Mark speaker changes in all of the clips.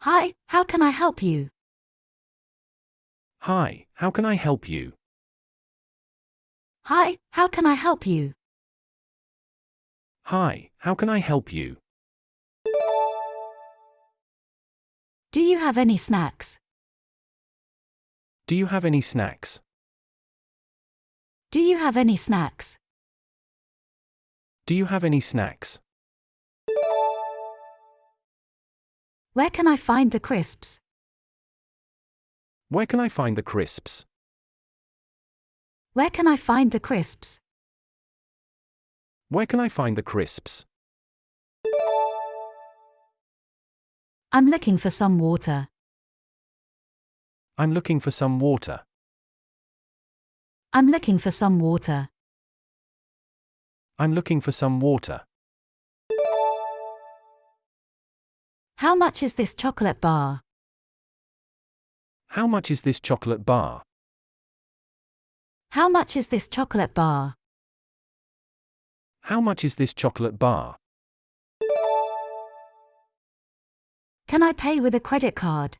Speaker 1: Hi, how can I help you?
Speaker 2: Hi, how can I help you?
Speaker 1: Hi, how can I help you?
Speaker 2: Hi, how can I help you?
Speaker 1: Do you have any snacks?
Speaker 2: Do you have any snacks?
Speaker 1: Do you have any snacks?
Speaker 2: Do you have any snacks?
Speaker 1: Where can I find the crisps?
Speaker 2: Where can I find the crisps?
Speaker 1: Where can I find the crisps?
Speaker 2: Where can I find the crisps?
Speaker 1: I'm looking for some water.
Speaker 2: I'm looking for some water.
Speaker 1: I'm looking for some water.
Speaker 2: I'm looking for some water.
Speaker 1: How much is this chocolate bar?
Speaker 2: How much is this chocolate bar?
Speaker 1: How much is this chocolate bar?
Speaker 2: How much is this chocolate bar?
Speaker 1: Can I pay with a credit card?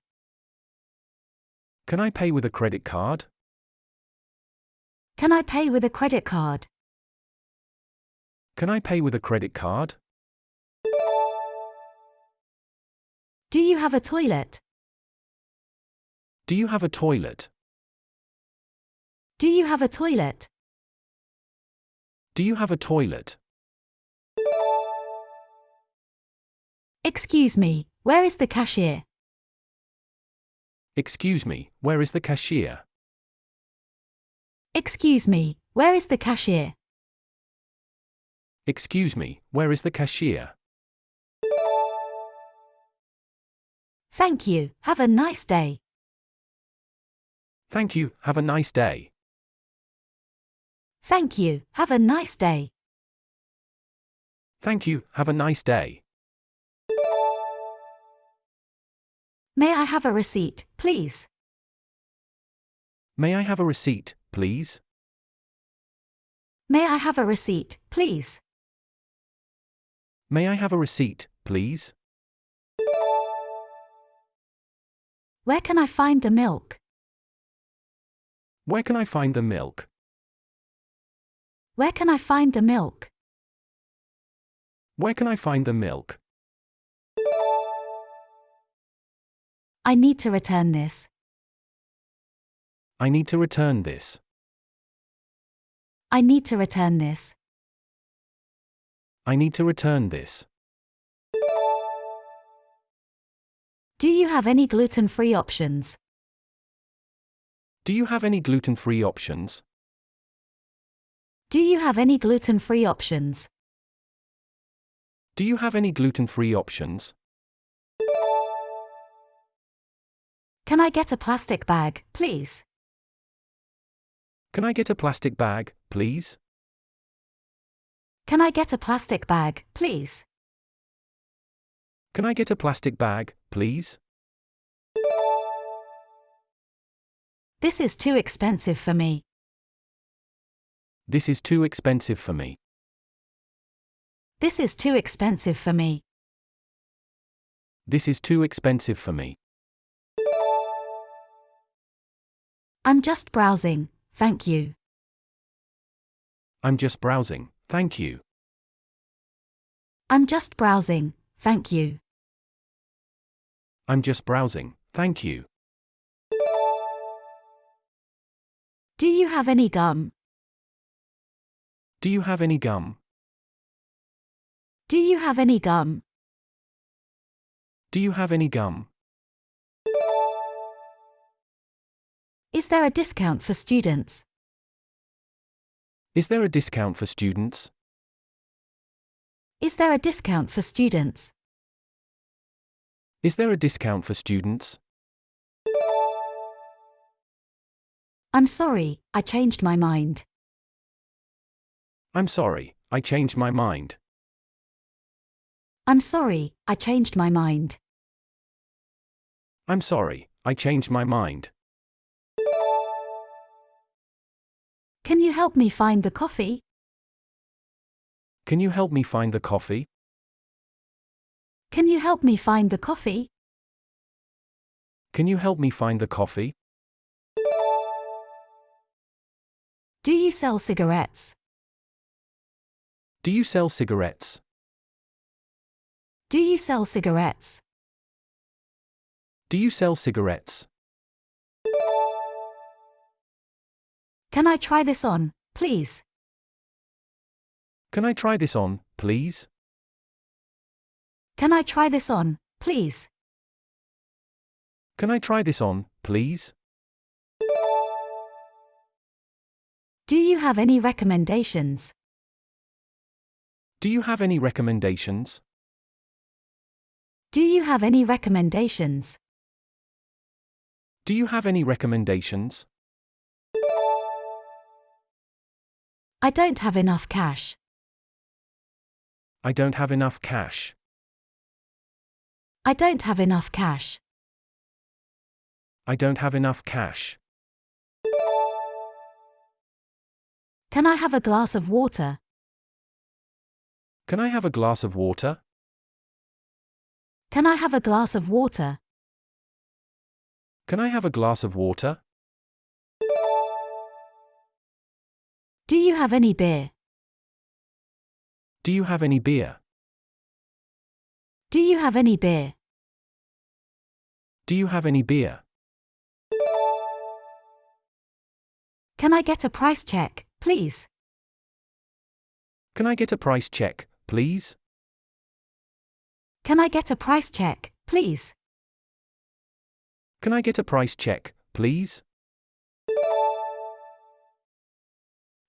Speaker 2: Can I pay with a credit card?
Speaker 1: Can I pay with a credit card?
Speaker 2: Can I pay with a credit card?
Speaker 1: Do you have a toilet?
Speaker 2: Do you have a toilet?
Speaker 1: Do you have a toilet?
Speaker 2: Do you have a toilet?
Speaker 1: Excuse me, where is the cashier?
Speaker 2: Excuse me, where is the cashier?
Speaker 1: Excuse me, where is the cashier?
Speaker 2: Excuse me, where is the cashier?
Speaker 1: Thank you, have a nice day.
Speaker 2: Thank you, have a nice day.
Speaker 1: Thank you, have a nice day.
Speaker 2: Thank you, have a nice day.
Speaker 1: May I have a receipt, please?
Speaker 2: May I have a receipt, please?
Speaker 1: May I have a receipt, please?
Speaker 2: May I have a receipt, please?
Speaker 1: Where can I find the milk?
Speaker 2: Where can I find the milk?
Speaker 1: Where can I find the milk?
Speaker 2: Where can I find the milk?
Speaker 1: I need to return this.
Speaker 2: I need to return this.
Speaker 1: I need to return this.
Speaker 2: I need to return this.
Speaker 1: Do you have any gluten-free options?
Speaker 2: Do you have any gluten-free options?
Speaker 1: Do you have any gluten-free options?
Speaker 2: Do you have any gluten-free options?
Speaker 1: Can I get a plastic bag, please?
Speaker 2: Can I get a plastic bag, please?
Speaker 1: Can I get a plastic bag, please?
Speaker 2: Can I get a plastic bag, please?
Speaker 1: This is too expensive for me.
Speaker 2: This is too expensive for me.
Speaker 1: This is too expensive for me.
Speaker 2: This is too expensive for me.
Speaker 1: I'm just browsing, thank you.
Speaker 2: I'm just browsing, thank you.
Speaker 1: I'm just browsing, thank you.
Speaker 2: I'm just browsing, thank you.
Speaker 1: Do you have any gum?
Speaker 2: Do you have any gum?
Speaker 1: Do you have any gum?
Speaker 2: Do you have any gum?
Speaker 1: Is there a discount for students?
Speaker 2: Is there a discount for students?
Speaker 1: Is there a discount for students?
Speaker 2: Is there a discount for students?
Speaker 1: I'm sorry, I changed my mind.
Speaker 2: I'm sorry, I changed my mind.
Speaker 1: I'm sorry, I changed my mind.
Speaker 2: I'm sorry, I changed my mind.
Speaker 1: Can you help me find the coffee?
Speaker 2: Can you help me find the coffee?
Speaker 1: Can you help me find the coffee?
Speaker 2: Can you help me find the coffee?
Speaker 1: Do you sell cigarettes?
Speaker 2: Do you sell cigarettes?
Speaker 1: Do you sell cigarettes?
Speaker 2: Do you sell cigarettes?
Speaker 1: Can I try this on, please?
Speaker 2: Can I try this on, please?
Speaker 1: Can I try this on, please?
Speaker 2: Can I try this on, please?
Speaker 1: Do you have any recommendations?
Speaker 2: Do you have any recommendations?
Speaker 1: Do you have any recommendations?
Speaker 2: Do you have any recommendations?
Speaker 1: I don't have enough cash.
Speaker 2: I don't have enough cash.
Speaker 1: I don't have enough cash.
Speaker 2: I don't have enough cash.
Speaker 1: Can I have a glass of water?
Speaker 2: Can I have a glass of water?
Speaker 1: Can I have a glass of water?
Speaker 2: Can I have a glass of water?
Speaker 1: Do you have any beer?
Speaker 2: Do you have any beer?
Speaker 1: Do you have any beer?
Speaker 2: Do you have any beer?
Speaker 1: Can I get a price check, please?
Speaker 2: Can I get a price check, please?
Speaker 1: Can I get a price check, please?
Speaker 2: Can I get a price check, please?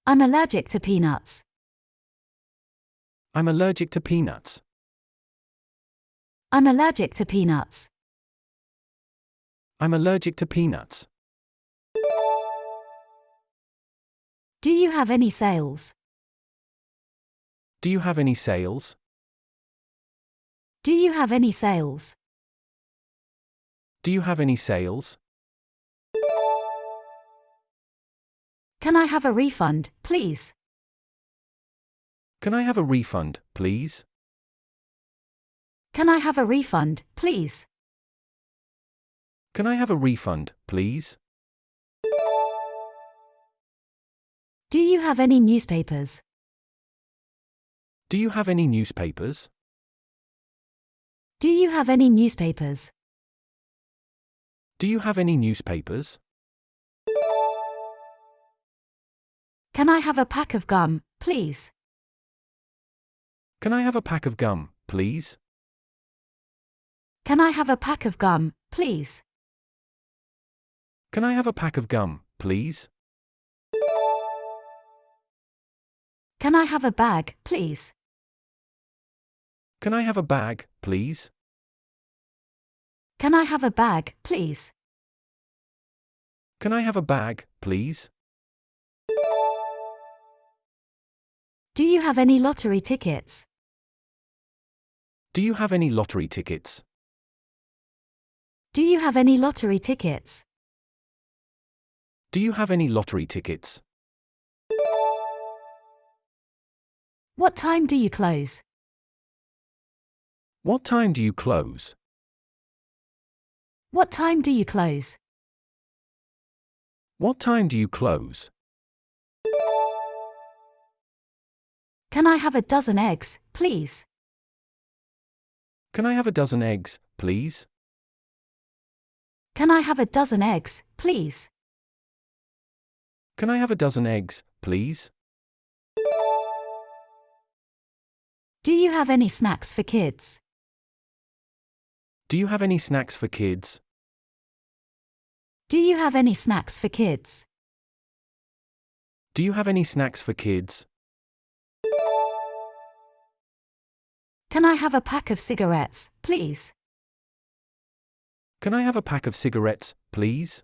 Speaker 1: I'm allergic to peanuts.
Speaker 2: I'm allergic to peanuts.
Speaker 1: I'm allergic to peanuts.
Speaker 2: I'm allergic to peanuts.
Speaker 1: Do you have any sales?
Speaker 2: Do you have any sales?
Speaker 1: Do you have any sales?
Speaker 2: Do you have any sales?
Speaker 1: Can I have a refund, please?
Speaker 2: Can I have a refund, please?
Speaker 1: Can I have a refund, please?
Speaker 2: Can I have a refund, please?
Speaker 1: Do you have any newspapers?
Speaker 2: Do you have any newspapers?
Speaker 1: Do you have any newspapers?
Speaker 2: Do you have any newspapers?
Speaker 1: Can I have a pack of gum, please?
Speaker 2: Can I have a pack of gum, please?
Speaker 1: Can I have a pack of gum, please?
Speaker 2: Can I have a pack of gum, please?
Speaker 1: Can I have a bag, please?
Speaker 2: Can I have a bag, please?
Speaker 1: Can I have a bag, please?
Speaker 2: Can I have a bag, please?
Speaker 1: Do you have any lottery tickets?
Speaker 2: Do you have any lottery tickets?
Speaker 1: Do you have any lottery tickets?
Speaker 2: Do you have any lottery tickets?
Speaker 1: What time do you close?
Speaker 2: What time do you close?
Speaker 1: What time do you close?
Speaker 2: What time do you close?
Speaker 1: Can I have a dozen eggs, please?
Speaker 2: Can I have a dozen eggs, please?
Speaker 1: Can I have a dozen eggs, please?
Speaker 2: Can I have a dozen eggs, please?
Speaker 1: Do you have any snacks for kids?
Speaker 2: Do you have any snacks for kids?
Speaker 1: Do you have any snacks for kids?
Speaker 2: Do you have any snacks for kids?
Speaker 1: Can I have a pack of cigarettes, please?
Speaker 2: Can I have a pack of cigarettes, please?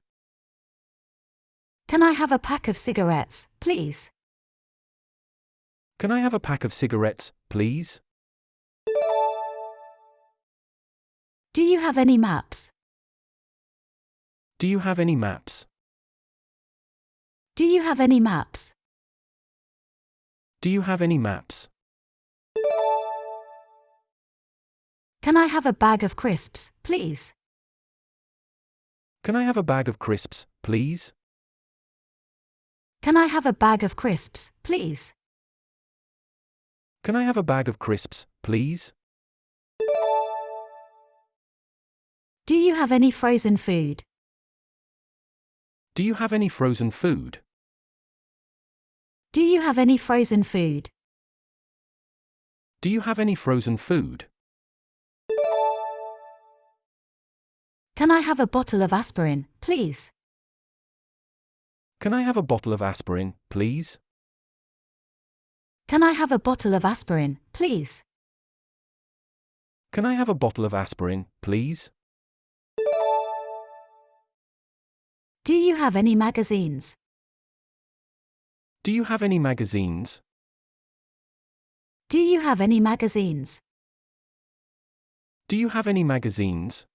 Speaker 1: Can I have a pack of cigarettes, please?
Speaker 2: Can I have a pack of cigarettes, please?
Speaker 1: Do you have any maps?
Speaker 2: Do you have any maps?
Speaker 1: Do you have any maps?
Speaker 2: Do you have any maps?
Speaker 1: Can I have a bag of crisps, please?
Speaker 2: Can I have a bag of crisps, please?
Speaker 1: Can I have a bag of crisps, please?
Speaker 2: Can I have a bag of crisps, please?
Speaker 1: Do you have any frozen food?
Speaker 2: Do you have any frozen food?
Speaker 1: Do you have any frozen food?
Speaker 2: Do you have any frozen food?
Speaker 1: Can I have a bottle of aspirin, please?
Speaker 2: Can I have a bottle of aspirin, please?
Speaker 1: Can I have a bottle of aspirin, please?
Speaker 2: Can I have a bottle of aspirin, please?
Speaker 1: Do you have any magazines?
Speaker 2: Do you have any magazines?
Speaker 1: Do you have any magazines?
Speaker 2: Do you have any magazines?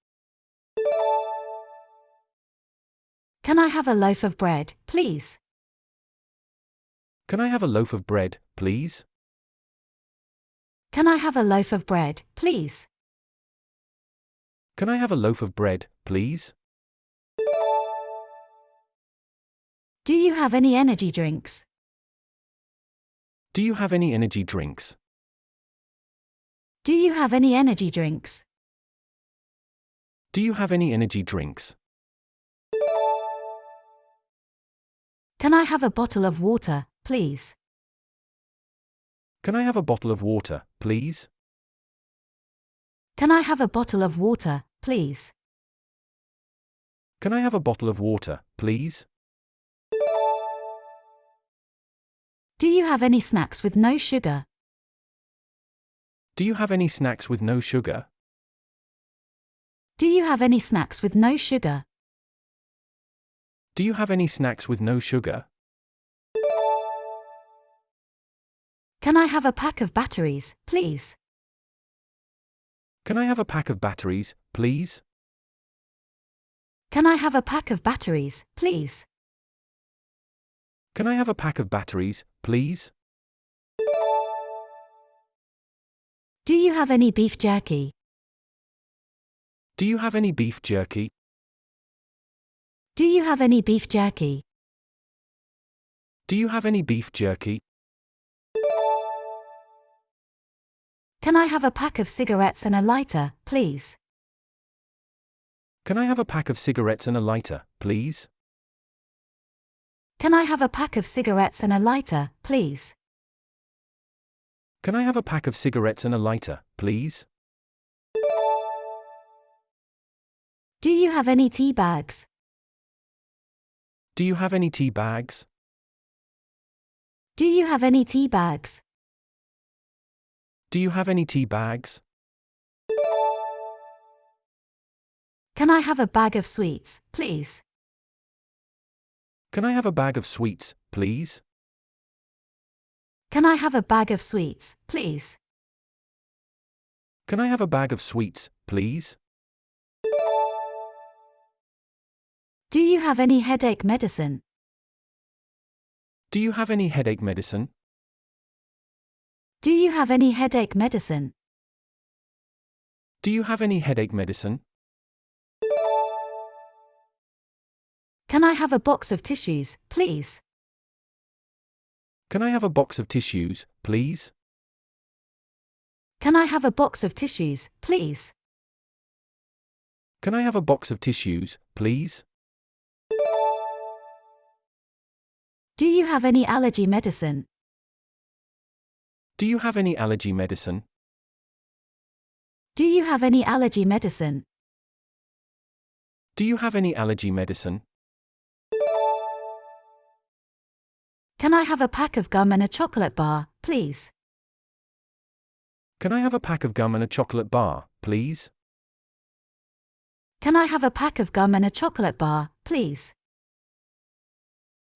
Speaker 1: Can I have a loaf of bread, please?
Speaker 2: Can I have a loaf of bread, please?
Speaker 1: Can I have a loaf of bread, please?
Speaker 2: Can I have a loaf of bread, please?
Speaker 1: Do you have any energy drinks?
Speaker 2: Do you have any energy drinks?
Speaker 1: Do you have any energy drinks?
Speaker 2: Do you have any energy drinks?
Speaker 1: Can I have a bottle of water, please?
Speaker 2: Can I have a bottle of water, please?
Speaker 1: Can I have a bottle of water, please?
Speaker 2: Can I have a bottle of water, please?
Speaker 1: Do you have any snacks with no sugar?
Speaker 2: Do you have any snacks with no sugar?
Speaker 1: Do you have any snacks with no sugar?
Speaker 2: Do you have any snacks with no sugar?
Speaker 1: Can I have a pack of batteries, please?
Speaker 2: Can I have a pack of batteries, please?
Speaker 1: Can I have a pack of batteries, please?
Speaker 2: Can I have a pack of batteries, please?
Speaker 1: Do you have any beef jerky?
Speaker 2: Do you have any beef jerky?
Speaker 1: Do you have any beef jerky?
Speaker 2: Do you have any beef jerky?
Speaker 1: Can I have a pack of cigarettes and a lighter, please?
Speaker 2: Can I have a pack of cigarettes and a lighter, please?
Speaker 1: Can I have a pack of cigarettes and a lighter, please?
Speaker 2: Can I have a pack of cigarettes and a lighter, please?
Speaker 1: Do you have any tea bags?
Speaker 2: Do you have any tea bags?
Speaker 1: Do you have any tea bags?
Speaker 2: Do you have any tea bags?
Speaker 1: Can I have a bag of sweets, please?
Speaker 2: Can I have a bag of sweets, please?
Speaker 1: Can I have a bag of sweets, please?
Speaker 2: Can I have a bag of sweets, please?
Speaker 1: Do you have any headache medicine?
Speaker 2: Do you have any headache medicine?
Speaker 1: Do you have any headache medicine?
Speaker 2: Do you have any headache medicine?
Speaker 1: Can I have a box of tissues, please?
Speaker 2: Can I have a box of tissues, please?
Speaker 1: Can I have a box of tissues, please?
Speaker 2: Can I have a box of tissues, please?
Speaker 1: Do you have any allergy medicine?
Speaker 2: Do you have any allergy medicine?
Speaker 1: Do you have any allergy medicine?
Speaker 2: Do you have any allergy medicine?
Speaker 1: Can I have a pack of gum and a chocolate bar, please?
Speaker 2: Can I have a pack of gum and a chocolate bar, please?
Speaker 1: Can I have a pack of gum and a chocolate bar, please?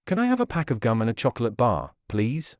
Speaker 2: Can I have a pack of gum and a chocolate bar, please?